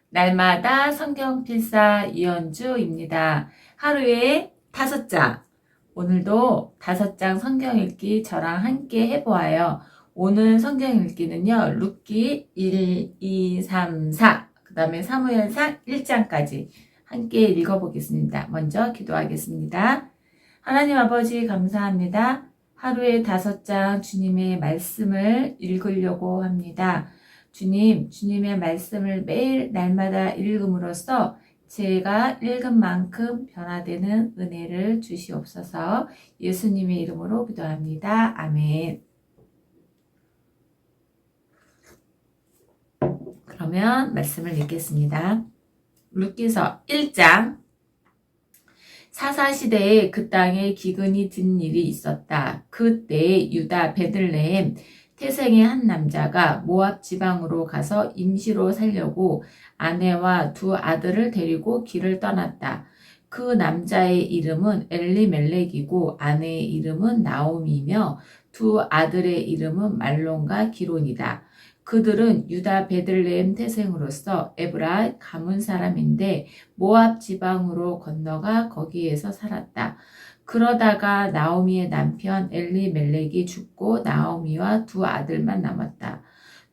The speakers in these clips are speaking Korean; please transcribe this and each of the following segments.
날마다 성경 필사 이연주입니다. 하루에 5장. 오늘도 5장 성경 읽기 저랑 함께 해보아요. 오늘 성경 읽기는요, 룻기 1, 2, 3, 4, 그 다음에 사무엘상 1장까지 함께 읽어보겠습니다. 먼저 기도하겠습니다. 하나님 아버지 감사합니다. 하루에 5장 주님의 말씀을 읽으려고 합니다. 주님, 주님의 말씀을 매일 날마다 읽음으로써 제가 읽은 만큼 변화되는 은혜를 주시옵소서. 예수님의 이름으로 기도합니다. 아멘. 그러면 말씀을 읽겠습니다. 룻기서 1장. 사사시대에 그 땅에 기근이 든 일이 있었다. 그때 유다 베들레헴 태생의 한 남자가 모압 지방으로 가서 임시로 살려고 아내와 2 아들을 데리고 길을 떠났다. 그 남자의 이름은 엘리멜렉이고 아내의 이름은 나오미며 2 아들의 이름은 말론과 기론이다. 그들은 유다 베들레헴 태생으로서 에브라 가문 사람인데 모압 지방으로 건너가 거기에서 살았다. 그러다가 나오미의 남편 엘리멜렉이 죽고 나오미와 2 아들만 남았다.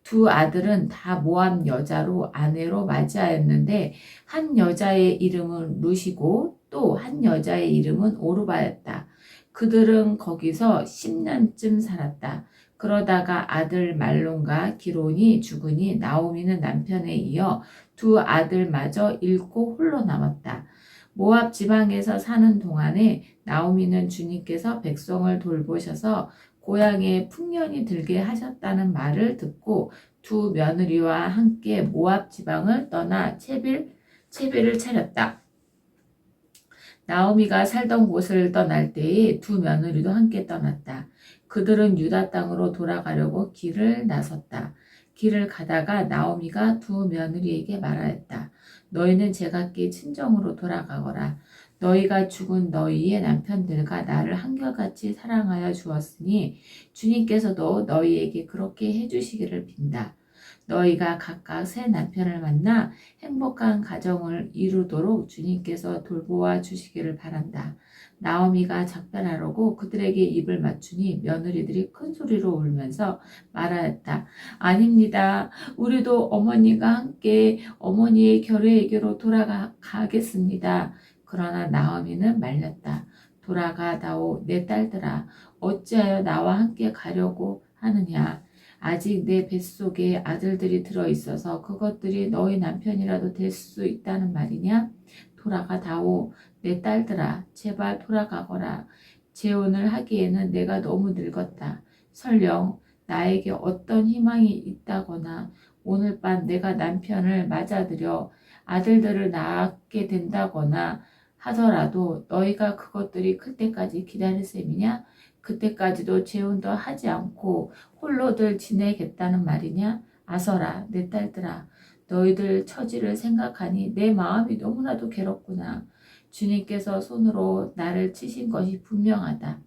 2 아들은 다 모압 여자로 아내로 맞이하였는데 한 여자의 이름은 룻이고 또 한 여자의 이름은 오르바였다. 그들은 거기서 10년쯤 살았다. 그러다가 아들 말론과 기론이 죽으니 나오미는 남편에 이어 2 아들마저 잃고 홀로 남았다. 모압 지방에서 사는 동안에 나오미는 주님께서 백성을 돌보셔서 고향에 풍년이 들게 하셨다는 말을 듣고 2 며느리와 함께 모압 지방을 떠나 채비를 차렸다. 나오미가 살던 곳을 떠날 때에 2 며느리도 함께 떠났다. 그들은 유다 땅으로 돌아가려고 길을 나섰다. 길을 가다가 나오미가 2 며느리에게 말하였다. 너희는 제각기 친정으로 돌아가거라. 너희가 죽은 너희의 남편들과 나를 한결같이 사랑하여 주었으니 주님께서도 너희에게 그렇게 해주시기를 빈다. 너희가 각각 새 남편을 만나 행복한 가정을 이루도록 주님께서 돌보아 주시기를 바란다. 나오미가 작별하려고 그들에게 입을 맞추니 며느리들이 큰 소리로 울면서 말하였다. 아닙니다. 우리도 어머니가 함께 어머니의 결혼에게로 돌아가겠습니다. 그러나 나오미는 말렸다. 돌아가다오 내 딸들아, 어찌하여 나와 함께 가려고 하느냐. 아직 내 뱃속에 아들들이 들어있어서 그것들이 너희 남편이라도 될 수 있다는 말이냐? 돌아가다오 내 딸들아, 제발 돌아가거라. 재혼을 하기에는 내가 너무 늙었다. 설령 나에게 어떤 희망이 있다거나 오늘 밤 내가 남편을 맞아들여 아들들을 낳게 된다거나 하더라도 너희가 그것들이 클 때까지 기다릴 셈이냐? 그때까지도 재혼도 하지 않고 홀로들 지내겠다는 말이냐? 아서라 내 딸들아, 너희들 처지를 생각하니 내 마음이 너무나도 괴롭구나. 주님께서 손으로 나를 치신 것이 분명하다.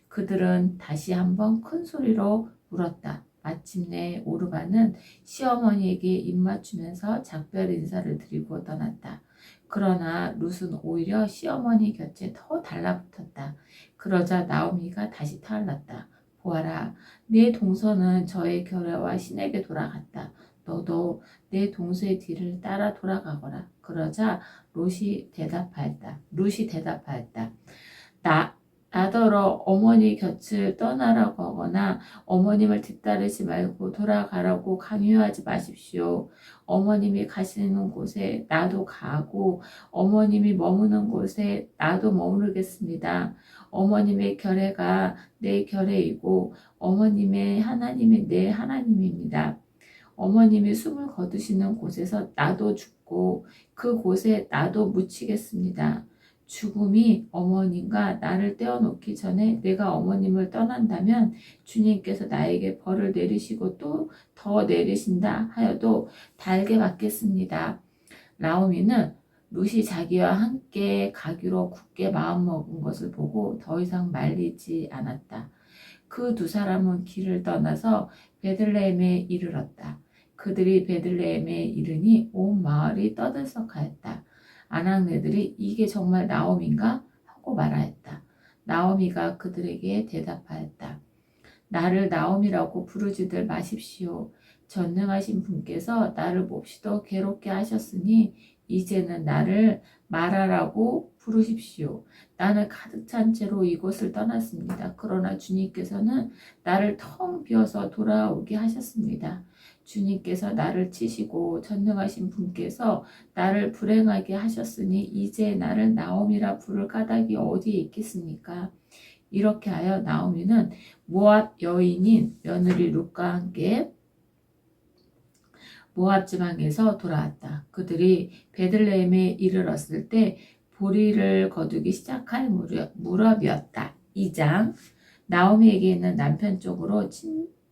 그들은 다시 한번 큰 소리로 울었다. 마침내 오르바는 시어머니에게 입맞추면서 작별 인사를 드리고 떠났다. 그러나 룻은 오히려 시어머니 곁에 더 달라붙었다. 그러자 나오미가 다시 타올랐다. 보아라, 내 동서는 저의 결례와 신에게 돌아갔다. 너도 내 동서의 뒤를 따라 돌아가거라. 그러자 룻이 대답하였다. 나더러 어머니 곁을 떠나라고 하거나 어머님을 뒤따르지 말고 돌아가라고 강요하지 마십시오. 어머님이 가시는 곳에 나도 가고 어머님이 머무는 곳에 나도 머무르겠습니다. 어머님의 결례가 내 결례이고 어머님의 하나님이 내 하나님입니다. 어머님이 숨을 거두시는 곳에서 나도 죽고 그곳에 나도 묻히겠습니다. 죽음이 어머님과 나를 떼어놓기 전에 내가 어머님을 떠난다면 주님께서 나에게 벌을 내리시고 또 더 내리신다 하여도 달게 받겠습니다. 나오미는 룻이 자기와 함께 가기로 굳게 마음먹은 것을 보고 더 이상 말리지 않았다. 그 2 사람은 길을 떠나서 베들레헴에 이르렀다. 그들이 베들레헴에 이르니 온 마을 마을이 떠들썩하였다. 아낙네들이 이게 정말 나오미인가 하고 말하였다. 나오미가 그들에게 대답하였다. 나를 나오미라고 부르지들 마십시오. 전능하신 분께서 나를 몹시도 괴롭게 하셨으니 이제는 나를 마라라고 부르십시오. 나는 가득 찬 채로 이곳을 떠났습니다. 그러나 주님께서는 나를 텅 비워서 돌아오게 하셨습니다. 주님께서 나를 치시고 전능하신 분께서 나를 불행하게 하셨으니 이제 나를 나오미라 부를 까닭이 어디에 있겠습니까? 이렇게 하여 나오미는 모압 여인인 며느리 룻과 함께 모압 지방에서 돌아왔다. 그들이 베들레헴에 이르렀을 때 보리를 거두기 시작할 무렵이었다. 2장. 나오미에게 있는 남편 쪽으로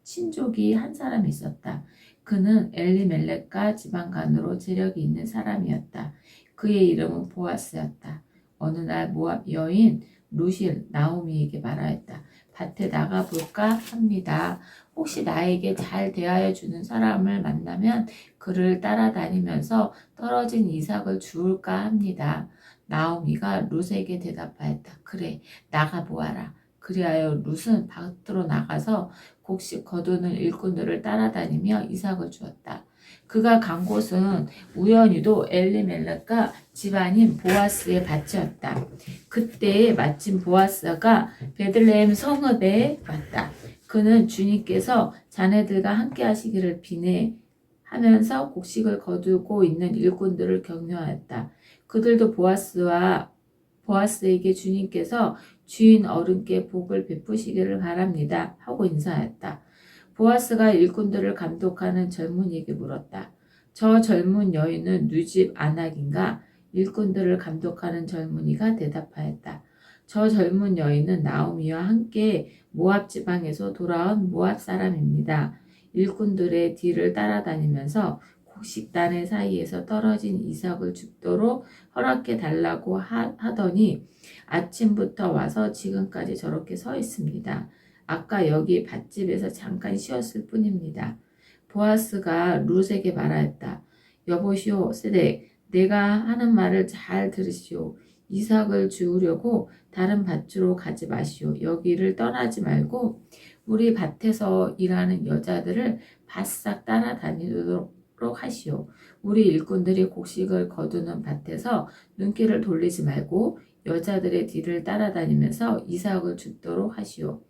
친족이 한 사람이 있었다. 그는 엘리멜렉과 지방간으로 재력이 있는 사람이었다. 그의 이름은 보아스였다. 어느 날 모압 여인 룻이 나오미에게 말하였다. 밭에 나가볼까 합니다. 혹시 나에게 잘 대하여 주는 사람을 만나면 그를 따라다니면서 떨어진 이삭을 주울까 합니다. 나오미가 룻에게 대답하였다. 그래, 나가보아라. 그리하여 룻은 밭으로 나가서 곡식 거두는 일꾼들을 따라다니며 이삭을 주었다. 그가 간 곳은 우연히도 엘리멜렉과 집안인 보아스의 밭이었다. 그때 마침 보아스가 베들레헴 성읍에 왔다. 그는 주님께서 자네들과 함께 하시기를 비내하면서 곡식을 거두고 있는 일꾼들을 격려하였다. 그들도 보아스에게 주님께서 주인 어른께 복을 베푸시기를 바랍니다 하고 인사하였다. 보아스가 일꾼들을 감독하는 젊은이에게 물었다. 저 젊은 여인은 누집 아낙인가? 일꾼들을 감독하는 젊은이가 대답하였다. 저 젊은 여인은 나오미와 함께 모압 지방에서 돌아온 모압 사람입니다. 일꾼들의 뒤를 따라다니면서 곡식단의 사이에서 떨어진 이삭을 줍도록 허락해 달라고 하더니 아침부터 와서 지금까지 저렇게 서 있습니다. 아까 여기 밭집에서 잠깐 쉬었을 뿐입니다. 보아스가 룻에게 말하였다. 여보시오, 세덱, 내가 하는 말을 잘 들으시오. 이삭을 주우려고 다른 밭으로 가지 마시오. 여기를 떠나지 말고 우리 밭에서 일하는 여자들을 바싹 따라다니도록 하시오. 우리 일꾼들이 곡식을 거두는 밭에서 눈길을 돌리지 말고 여자들의 뒤를 따라다니면서 이삭을 줍도록 하시오.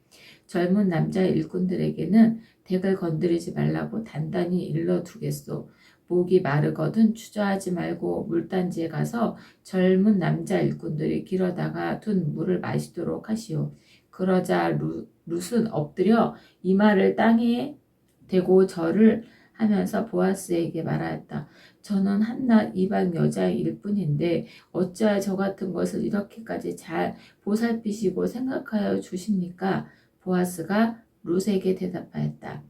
젊은 남자 일꾼들에게는 덱을 건드리지 말라고 단단히 일러두겠소. 목이 마르거든 주저하지 말고 물단지에 가서 젊은 남자 일꾼들이 길어다가 둔 물을 마시도록 하시오. 그러자 룻은 엎드려 이마를 땅에 대고 절을 하면서 보아스에게 말하였다. 저는 한낱 이방 여자일 뿐인데 어찌하여 저 같은 것을 이렇게까지 잘 보살피시고 생각하여 주십니까? 보아스가 룻에게 대답하였다.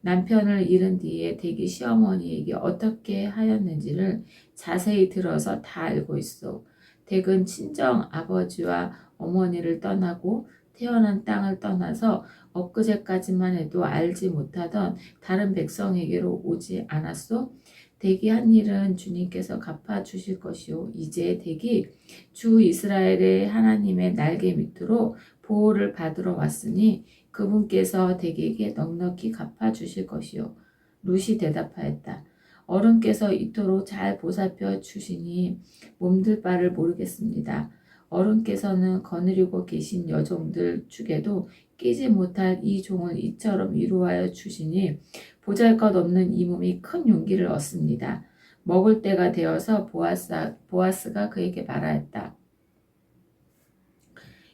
남편을 잃은 뒤에 댁이 시어머니에게 어떻게 하였는지를 자세히 들어서 다 알고 있어. 댁은 친정 아버지와 어머니를 떠나고 태어난 땅을 떠나서 엊그제까지만 해도 알지 못하던 다른 백성에게로 오지 않았소? 댁이 한 일은 주님께서 갚아주실 것이요. 이제 댁이 주 이스라엘의 하나님의 날개 밑으로 보호를 받으러 왔으니 그분께서 댁에게 넉넉히 갚아주실 것이요. 룻이 대답하였다. 어른께서 이토록 잘 보살펴 주시니 몸둘 바를 모르겠습니다. 어른께서는 거느리고 계신 여종들 중에도 끼지 못할 이 종을 이처럼 위로하여 주시니 보잘것없는 이 몸이 큰 용기를 얻습니다. 먹을 때가 되어서 보아스가 그에게 말하였다.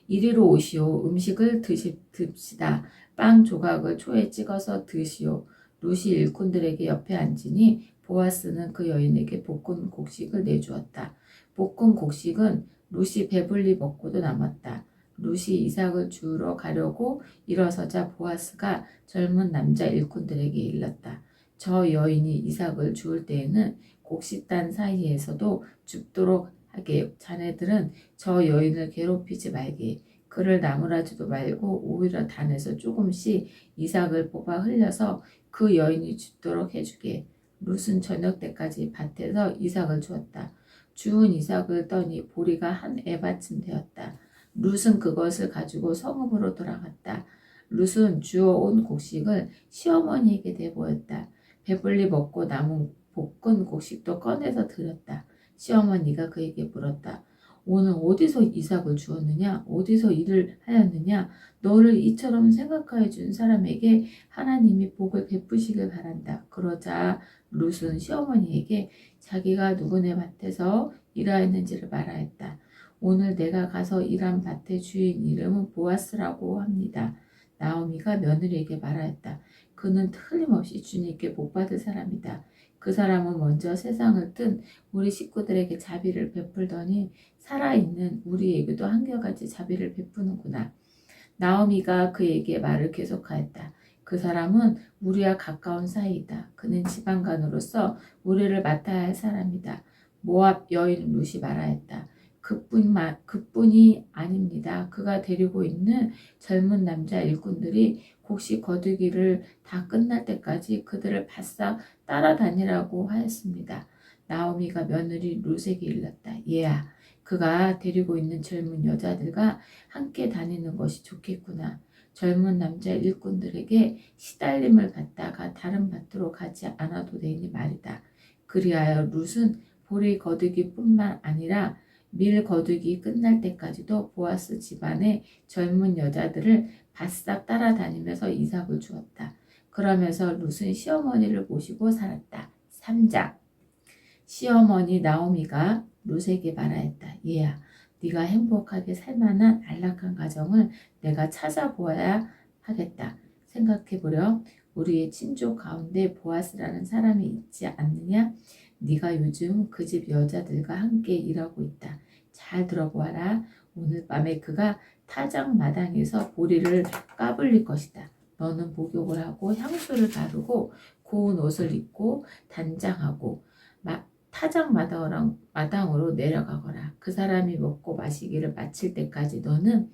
이리로 오시오. 음식을 듭시다. 빵 조각을 초에 찍어서 드시오. 룻이 일꾼들에게 옆에 앉으니 보아스는 그 여인에게 볶은 곡식을 내주었다. 볶은 곡식은 룻이 배불리 먹고도 남았다. 룻이 이삭을 주우러 가려고 일어서자 보아스가 젊은 남자 일꾼들에게 일렀다. 저 여인이 이삭을 주울 때에는 곡식단 사이에서도 줍도록 하게 자네들은 저 여인을 괴롭히지 말게. 그를 나무라지도 말고 오히려 단에서 조금씩 이삭을 뽑아 흘려서 그 여인이 줍도록 해주게. 룻은 저녁 때까지 밭에서 이삭을 주었다. 주운 이삭을 떠니 보리가 한 에바쯤 되었다. 룻은 그것을 가지고 성읍으로 돌아갔다. 룻은 주워온 곡식을 시어머니에게 내보였다. 배불리 먹고 남은 볶은 곡식도 꺼내서 드렸다. 시어머니가 그에게 물었다. 오늘 어디서 이삭을 주었느냐? 어디서 일을 하였느냐? 너를 이처럼 생각하여 준 사람에게 하나님이 복을 베푸시길 바란다. 그러자 룻은 시어머니에게 자기가 누구네 밭에서 일하였는지를 말하였다. 오늘 내가 가서 일한 밭의 주인 이름은 보아스라고 합니다. 나오미가 며느리에게 말하였다. 그는 틀림없이 주님께 복받을 사람이다. 그 사람은 먼저 세상을 뜬 우리 식구들에게 자비를 베풀더니 살아있는 우리에게도 한결같이 자비를 베푸는구나. 나오미가 그에게 말을 계속하였다. 그 사람은 우리와 가까운 사이이다. 그는 지방간으로서 우리를 맡아야 할 사람이다. 모압 여인 룻이 말하였다. 그뿐이 아닙니다. 그가 데리고 있는 젊은 남자 일꾼들이 곡식 거두기를 다 끝날 때까지 그들을 바싹 따라다니라고 하였습니다. 나오미가 며느리 룻에게 일렀다. 얘야, 그가 데리고 있는 젊은 여자들과 함께 다니는 것이 좋겠구나. 젊은 남자 일꾼들에게 시달림을 받다가 다른 밭으로 가지 않아도 되니 말이다. 그리하여 룻은 보리 거두기뿐만 아니라 밀 거두기 끝날 때까지도 보아스 집안의 젊은 여자들을 바싹 따라다니면서 이삭을 주었다. 그러면서 룻은 시어머니를 모시고 살았다. 3장. 시어머니 나오미가 룻에게 말하였다. 얘야, 네가 행복하게 살만한 안락한 가정을 내가 찾아보아야 하겠다. 생각해보렴. 우리의 친족 가운데 보아스라는 사람이 있지 않느냐? 네가 요즘 그 집 여자들과 함께 일하고 있다. 잘 들어보아라. 오늘 밤에 그가 타작 마당에서 보리를 까불릴 것이다. 너는 목욕을 하고 향수를 바르고 고운 옷을 입고 단장하고 타작 마당으로 내려가거라. 그 사람이 먹고 마시기를 마칠 때까지 너는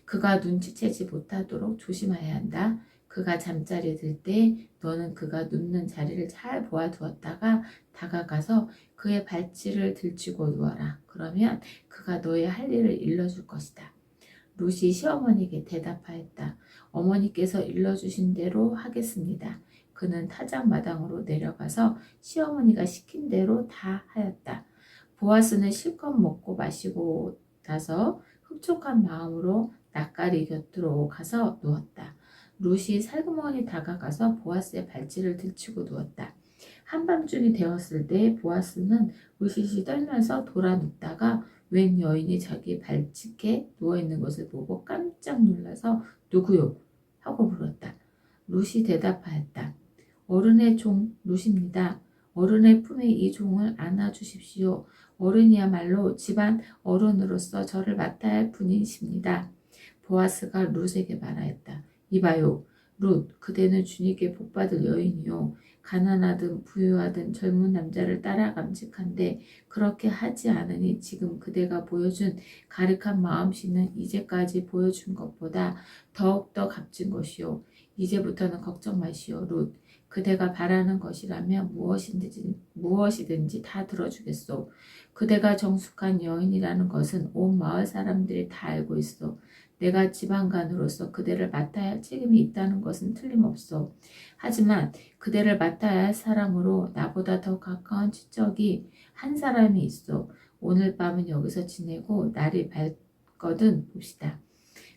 그가 눈치채지 못하도록 조심해야 한다. 그가 잠자리에 들 때 너는 그가 눕는 자리를 잘 보아두었다가 다가가서 그의 발치를 들치고 누워라. 그러면 그가 너의 할 일을 일러줄 것이다. 룻이 시어머니에게 대답하였다. 어머니께서 일러주신 대로 하겠습니다. 그는 타작마당으로 내려가서 시어머니가 시킨 대로 다 하였다. 보아스는 실컷 먹고 마시고 나서 흡족한 마음으로 낯가리 곁으로 가서 누웠다. 룻이 살그머니 다가가서 보아스의 발치를 들치고 누웠다. 한밤중이 되었을 때 보아스는 으시시 떨면서 돌아 눕다가 웬 여인이 자기 발치께 누워있는 것을 보고 깜짝 놀라서 누구요? 하고 물었다. 룻이 대답하였다. 어른의 종 룻입니다. 어른의 품에 이 종을 안아주십시오. 어른이야말로 집안 어른으로서 저를 맡아야 할 분이십니다. 보아스가 룻에게 말하였다. 이봐요. 룻, 그대는 주님께 복받을 여인이요. 가난하든 부유하든 젊은 남자를 따라 감직한데 그렇게 하지 않으니 지금 그대가 보여준 가득한 마음씨는 이제까지 보여준 것보다 더욱더 값진 것이요. 이제부터는 걱정 마시오. 룻, 그대가 바라는 것이라면 무엇이든지 다 들어주겠소. 그대가 정숙한 여인이라는 것은 온 마을 사람들이 다 알고 있어. 내가 지방간으로서 그대를 맡아야 할 책임이 있다는 것은 틀림없어. 하지만 그대를 맡아야 할 사람으로 나보다 더 가까운 친척이 한 사람이 있어. 오늘 밤은 여기서 지내고 날이 밝거든 봅시다.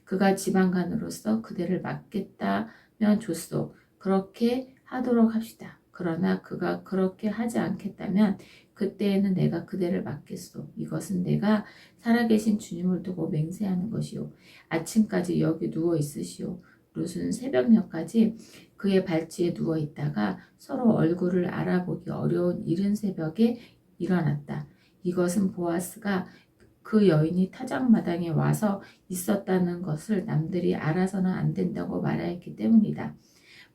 그가 지방간으로서 그대를 맡겠다면 좋소. 그렇게 하도록 합시다. 그러나 그가 그렇게 하지 않겠다면 그때에는 내가 그대를 맡겠소. 이것은 내가 살아계신 주님을 두고 맹세하는 것이요. 아침까지 여기 누워 있으시오. 룻은 새벽녘까지 그의 발치에 누워 있다가 서로 얼굴을 알아보기 어려운 이른 새벽에 일어났다. 이것은 보아스가 그 여인이 타작마당에 와서 있었다는 것을 남들이 알아서는 안 된다고 말하였기 때문이다.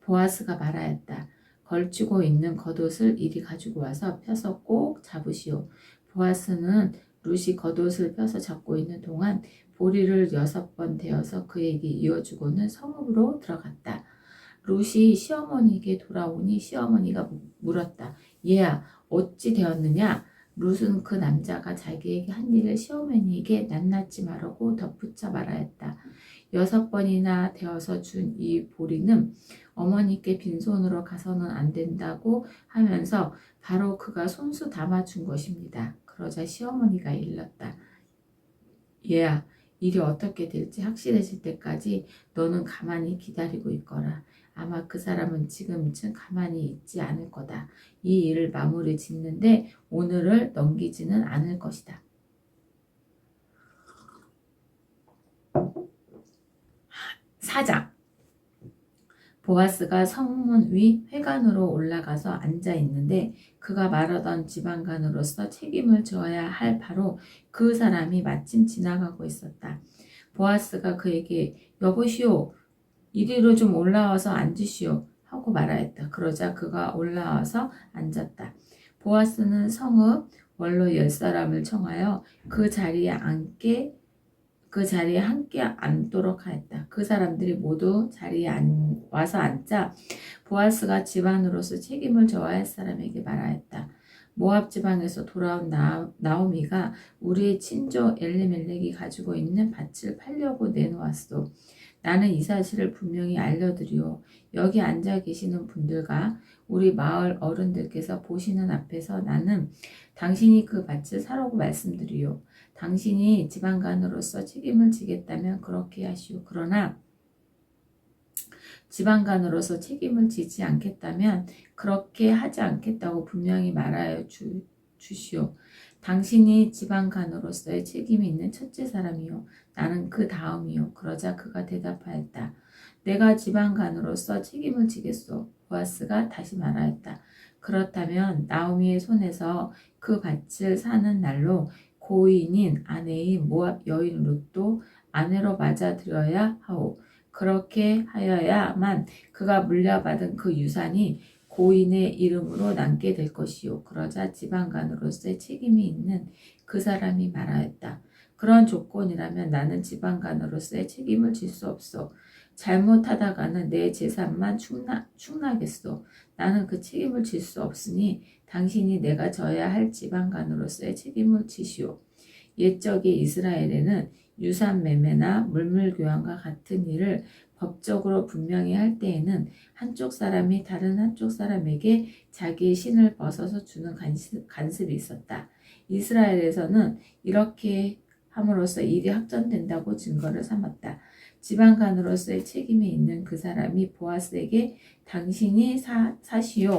보아스가 말하였다. 걸치고 있는 겉옷을 이리 가지고 와서 펴서 꼭 잡으시오. 보아스는 룻이 겉옷을 펴서 잡고 있는 동안 보리를 6번 대어서 그에게 이어주고는 성읍으로 들어갔다. 룻이 시어머니에게 돌아오니 시어머니가 물었다. 얘야, 어찌 되었느냐? 룻은 그 남자가 자기에게 한 일을 시어머니에게 낱낱이 말하고 덧붙여 말하였다. 6번이나 되어서 준 이 보리는 어머니께 빈손으로 가서는 안 된다고 하면서 바로 그가 손수 담아준 것입니다. 그러자 시어머니가 일렀다. 얘야, 일이 어떻게 될지 확실해질 때까지 너는 가만히 기다리고 있거라. 아마 그 사람은 지금쯤 가만히 있지 않을 거다. 이 일을 마무리 짓는데 오늘을 넘기지는 않을 것이다. 4장. 보아스가 성문 위 회관으로 올라가서 앉아 있는데 그가 말하던 지방간으로서 책임을 져야 할 바로 그 사람이 마침 지나가고 있었다. 보아스가 그에게 여보시오, 이리로 좀 올라와서 앉으시오 하고 말하였다. 그러자 그가 올라와서 앉았다. 보아스는 성읍 원로 10사람을 청하여 그 자리에 함께 앉도록 하였다. 그 사람들이 모두 자리에 와서 앉자 보아스가 집안으로서 책임을 져야 할 사람에게 말하였다. 모압 지방에서 돌아온 나오미가 우리의 친조 엘리멜렉이 가지고 있는 밭을 팔려고 내놓았소. 나는 이 사실을 분명히 알려드리오. 여기 앉아 계시는 분들과 우리 마을 어른들께서 보시는 앞에서 나는 당신이 그 밭을 사라고 말씀드리오. 당신이 지방간으로서 책임을 지겠다면 그렇게 하시오. 그러나 지방간으로서 책임을 지지 않겠다면 그렇게 하지 않겠다고 분명히 말하여 주시오. 당신이 지방간으로서의 책임이 있는 첫째 사람이요. 나는 그 다음이요. 그러자 그가 대답하였다. 내가 지방간으로서 책임을 지겠소. 보아스가 다시 말하였다. 그렇다면 나오미의 손에서 그 밭을 사는 날로 고인인 아내인 모압 여인 룻도 아내로 맞아들여야 하오. 그렇게 하여야만 그가 물려받은 그 유산이 고인의 이름으로 남게 될 것이요. 그러자 지방간으로서의 책임이 있는 그 사람이 말하였다. 그런 조건이라면 나는 지방간으로서의 책임을 질 수 없소. 잘못하다가는 내 재산만 축나겠소. 나는 그 책임을 질 수 없으니 당신이 내가 져야 할 지방간으로서의 책임을 지시오. 옛적의 이스라엘에는 유산 매매나 물물 교환과 같은 일을 법적으로 분명히 할 때에는 한쪽 사람이 다른 한쪽 사람에게 자기의 신을 벗어서 주는 간습이 있었다. 이스라엘에서는 이렇게 함으로써 일이 확정된다고 증거를 삼았다. 지방간으로서의 책임이 있는 그 사람이 보아스에게 당신이 사시오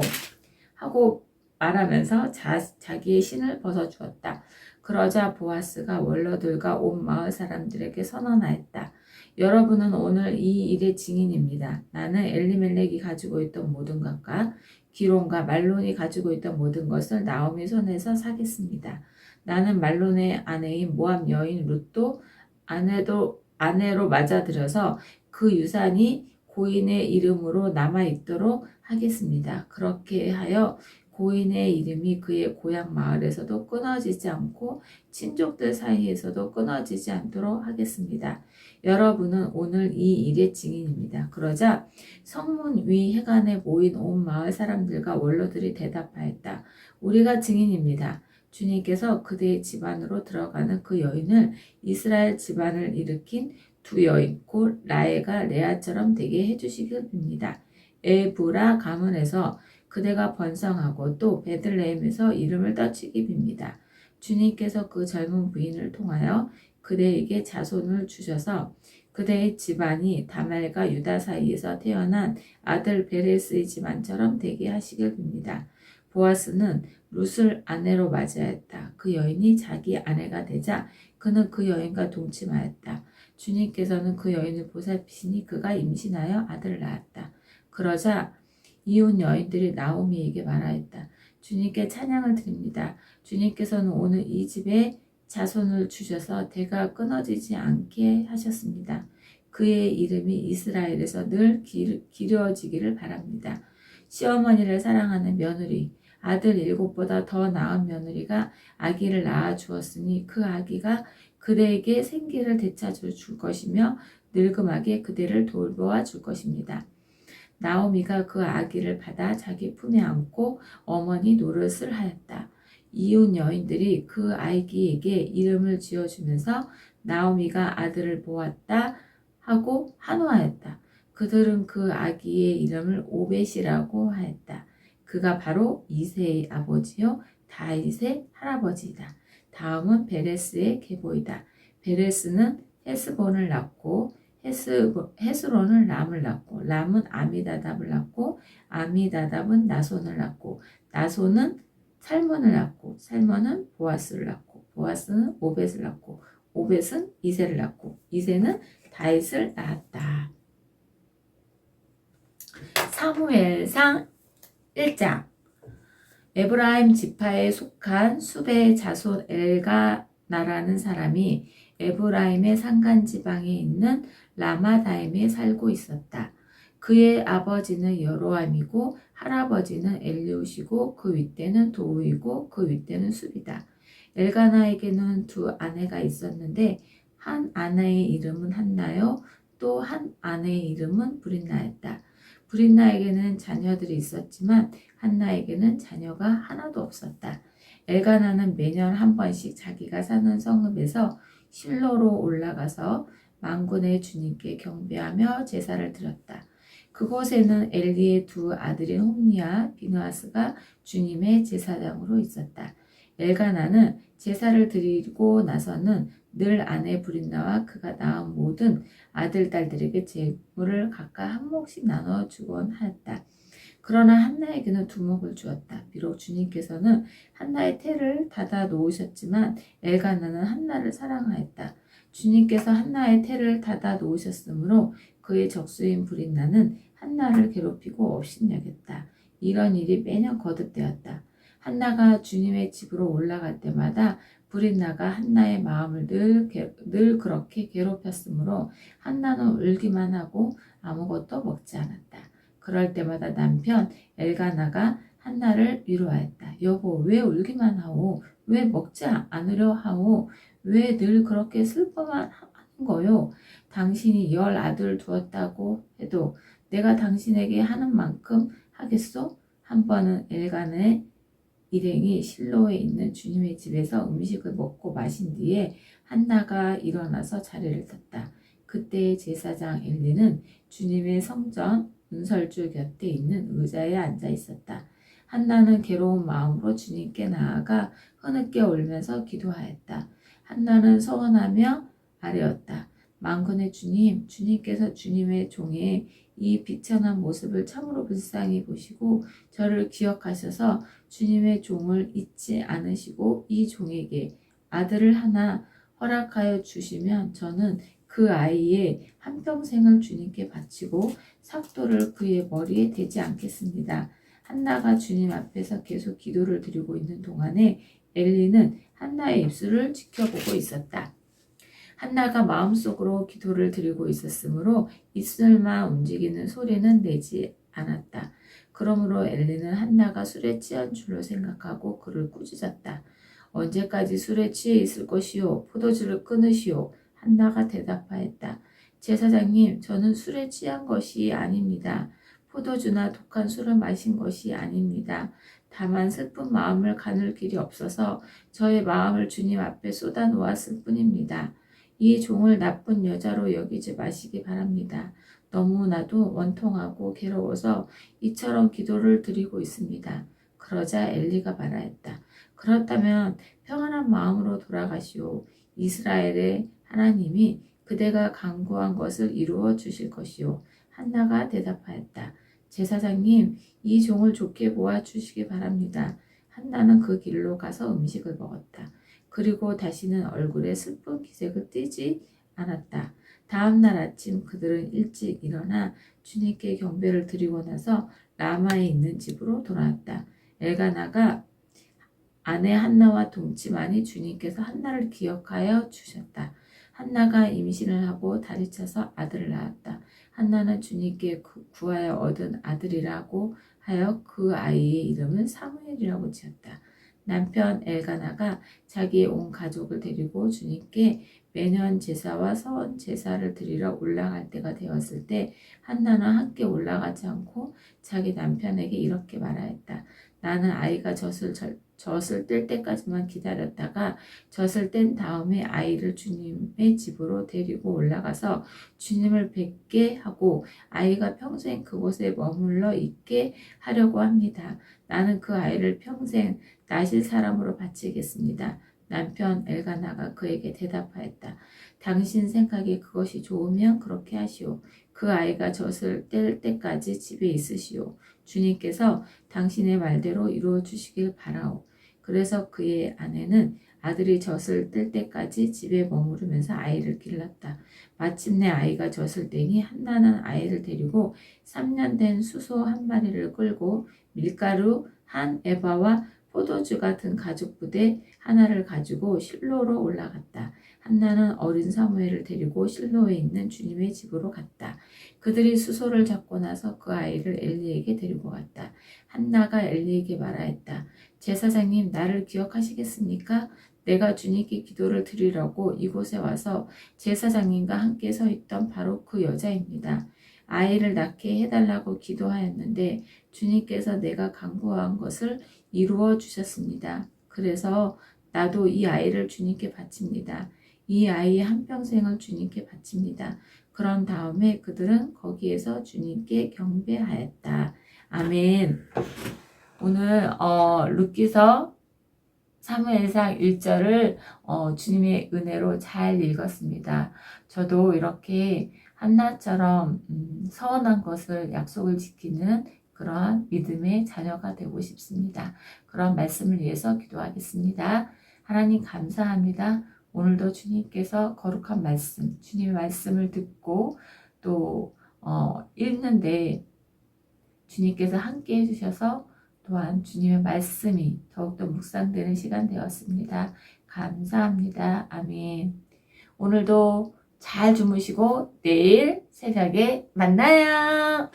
하고 말하면서 자기의 신을 벗어주었다. 그러자 보아스가 원로들과 온 마을 사람들에게 선언하였다. 여러분은 오늘 이 일의 증인입니다. 나는 엘리멜렉이 가지고 있던 모든 것과 기론과 말론이 가지고 있던 모든 것을 나오미 손에서 사겠습니다. 나는 말론의 아내인 모압 여인 룻도 아내로 맞아들여서 그 유산이 고인의 이름으로 남아있도록 하겠습니다. 그렇게 하여 고인의 이름이 그의 고향 마을에서도 끊어지지 않고 친족들 사이에서도 끊어지지 않도록 하겠습니다. 여러분은 오늘 이 일의 증인입니다. 그러자 성문 위 회관에 모인 온 마을 사람들과 원로들이 대답하였다. 우리가 증인입니다. 주님께서 그대의 집안으로 들어가는 그 여인을 이스라엘 집안을 일으킨 두 여인 곧 라헬과 레아처럼 되게 해주시길 빕니다. 에브라 가문에서 그대가 번성하고 또 베들레헴에서 이름을 떨치기 빕니다. 주님께서 그 젊은 부인을 통하여 그대에게 자손을 주셔서 그대의 집안이 다말과 유다 사이에서 태어난 아들 베레스의 집안처럼 되게 하시길 빕니다. 보아스는 룻을 아내로 맞이하였다. 그 여인이 자기 아내가 되자 그는 그 여인과 동침하였다. 주님께서는 그 여인을 보살피시니 그가 임신하여 아들을 낳았다. 그러자 이혼 여인들이 나오미에게 말하였다. 주님께 찬양을 드립니다. 주님께서는 오늘 이 집에 자손을 주셔서 대가 끊어지지 않게 하셨습니다. 그의 이름이 이스라엘에서 늘 기려지기를 바랍니다. 시어머니를 사랑하는 며느리, 아들 7보다 더 나은 며느리가 아기를 낳아 주었으니 그 아기가 그대에게 생기를 되찾아 줄 것이며 늙음하게 그대를 돌보아 줄 것입니다. 나오미가 그 아기를 받아 자기 품에 안고 어머니 노릇을 하였다. 이웃 여인들이 그 아기에게 이름을 지어주면서 나오미가 아들을 보았다 하고 한호하였다. 그들은 그 아기의 이름을 오벳이라고 하였다. 그가 바로 이새의 아버지요 다윗의 할아버지이다. 다음은 베레스의 계보이다. 베레스는 헤스본을 낳고 헤스론은 람을 낳고 람은 아미다답을 낳고 아미다답은 나손을 낳고 나손은 살몬을 낳고 살몬은 보아스를 낳고 보아스는 오벳을 낳고 오벳은 이새를 낳고 이새는 다윗을 낳았다. 사무엘상 1장. 에브라임 지파에 속한 수베의 자손 엘가나라는 사람이 에브라임의 산간지방에 있는 라마다임에 살고 있었다. 그의 아버지는 여로함이고 할아버지는 엘리옷이고 그 윗대는 도우이고 그 윗대는 숲이다. 엘가나에게는 두 아내가 있었는데 한 아내의 이름은 한나요, 또 한 아내의 이름은 브린나였다. 브린나에게는 자녀들이 있었지만 한나에게는 자녀가 하나도 없었다. 엘가나는 매년 한 번씩 자기가 사는 성읍에서 실로로 올라가서 만군의 주님께 경배하며 제사를 드렸다. 그곳에는 엘리의 두 아들인 홈리와 비느하스가 주님의 제사장으로 있었다. 엘가나는 제사를 드리고 나서는 늘 아내 브린나와 그가 낳은 모든 아들, 딸들에게 재물을 각각 한 몫씩 나눠 주곤 하였다. 그러나 한나에게는 두 몫을 주었다. 비록 주님께서는 한나의 태를 닫아 놓으셨지만 엘가나는 한나를 사랑하였다. 주님께서 한나의 태를 닫아 놓으셨으므로 그의 적수인 브린나는 한나를 괴롭히고 업신여겼다. 이런 일이 매년 거듭되었다. 한나가 주님의 집으로 올라갈 때마다 브린나가 한나의 마음을 늘 그렇게 괴롭혔으므로 한나는 울기만 하고 아무것도 먹지 않았다. 그럴 때마다 남편 엘가나가 한나를 위로하였다. 여보, 왜 울기만 하오? 왜 먹지 않으려 하오? 왜 늘 그렇게 슬퍼만 하는 거요? 당신이 10 아들 두었다고 해도 내가 당신에게 하는 만큼 하겠소? 한 번은 엘가나의 일행이 실로에 있는 주님의 집에서 음식을 먹고 마신 뒤에 한나가 일어나서 자리를 떴다. 그때 제사장 엘리는 주님의 성전 문설주 곁에 있는 의자에 앉아 있었다. 한나는 괴로운 마음으로 주님께 나아가 흐느껴 울면서 기도하였다. 한나는 서원하며 아뢰었다. 만군의 주님, 주님께서 주님의 종의 이 비천한 모습을 참으로 불쌍히 보시고 저를 기억하셔서 주님의 종을 잊지 않으시고 이 종에게 아들을 하나 허락하여 주시면 저는 그 아이의 한평생을 주님께 바치고 삭도를 그의 머리에 대지 않겠습니다. 한나가 주님 앞에서 계속 기도를 드리고 있는 동안에 엘리는 한나의 입술을 지켜보고 있었다. 한나가 마음속으로 기도를 드리고 있었으므로 입술만 움직이는 소리는 내지 않았다. 그러므로 엘리는 한나가 술에 취한 줄로 생각하고 그를 꾸짖었다. 언제까지 술에 취해 있을 것이요? 포도주를 끊으시오. 한나가 대답하였다. 제사장님, 저는 술에 취한 것이 아닙니다. 포도주나 독한 술을 마신 것이 아닙니다. 다만 슬픈 마음을 가눌 길이 없어서 저의 마음을 주님 앞에 쏟아 놓았을 뿐입니다. 이 종을 나쁜 여자로 여기지 마시기 바랍니다. 너무나도 원통하고 괴로워서 이처럼 기도를 드리고 있습니다. 그러자 엘리가 말하였다. 그렇다면 평안한 마음으로 돌아가시오. 이스라엘의 하나님이 그대가 간구한 것을 이루어 주실 것이오. 한나가 대답하였다. 제사장님, 이 종을 좋게 보아 주시기 바랍니다. 한나는 그 길로 가서 음식을 먹었다. 그리고 다시는 얼굴에 슬픈 기색을 띠지 않았다. 다음 날 아침 그들은 일찍 일어나 주님께 경배를 드리고 나서 라마에 있는 집으로 돌아왔다. 엘가나가 아내 한나와 동침하니 주님께서 한나를 기억하여 주셨다. 한나가 임신을 하고 다리 차서 아들을 낳았다. 한나는 주님께 구하여 얻은 아들이라고 하여 그 아이의 이름은 사무엘이라고 지었다. 남편 엘가나가 자기의 온 가족을 데리고 주님께 매년 제사와 서원 제사를 드리러 올라갈 때가 되었을 때 한나는 함께 올라가지 않고 자기 남편에게 이렇게 말하였다. 나는 아이가 젖을 뗄 때까지만 기다렸다가 젖을 뗀 다음에 아이를 주님의 집으로 데리고 올라가서 주님을 뵙게 하고 아이가 평생 그곳에 머물러 있게 하려고 합니다. 나는 그 아이를 평생 나실 사람으로 바치겠습니다. 남편 엘가나가 그에게 대답하였다. 당신 생각에 그것이 좋으면 그렇게 하시오. 그 아이가 젖을 뗄 때까지 집에 있으시오. 주님께서 당신의 말대로 이루어 주시길 바라오. 그래서 그의 아내는 아들이 젖을 뗄 때까지 집에 머무르면서 아이를 길렀다. 마침내 아이가 젖을 떼니 한나는 아이를 데리고 3년 된 수소 한 마리를 끌고 밀가루 한 에바와 포도주 같은 가죽 부대 하나를 가지고 실로로 올라갔다. 한나는 어린 사무엘을 데리고 실로에 있는 주님의 집으로 갔다. 그들이 수소를 잡고 나서 그 아이를 엘리에게 데리고 갔다. 한나가 엘리에게 말하였다. 제사장님, 나를 기억하시겠습니까? 내가 주님께 기도를 드리려고 이곳에 와서 제사장님과 함께 서 있던 바로 그 여자입니다. 아이를 낳게 해달라고 기도하였는데 주님께서 내가 간구한 것을 이루어 주셨습니다. 그래서 나도 이 아이를 주님께 바칩니다. 이 아이의 한평생을 주님께 바칩니다. 그런 다음에 그들은 거기에서 주님께 경배하였다. 아멘. 오늘 룻기서 사무엘상 1절을 주님의 은혜로 잘 읽었습니다. 저도 이렇게 한나처럼 서원한 것을 약속을 지키는 그러한 믿음의 자녀가 되고 싶습니다. 그런 말씀을 위해서 기도하겠습니다. 하나님 감사합니다. 오늘도 주님께서 거룩한 말씀, 주님의 말씀을 듣고 또 읽는데 주님께서 함께 해주셔서 또한 주님의 말씀이 더욱더 묵상되는 시간 되었습니다. 감사합니다. 아멘. 오늘도 잘 주무시고 내일 새벽에 만나요.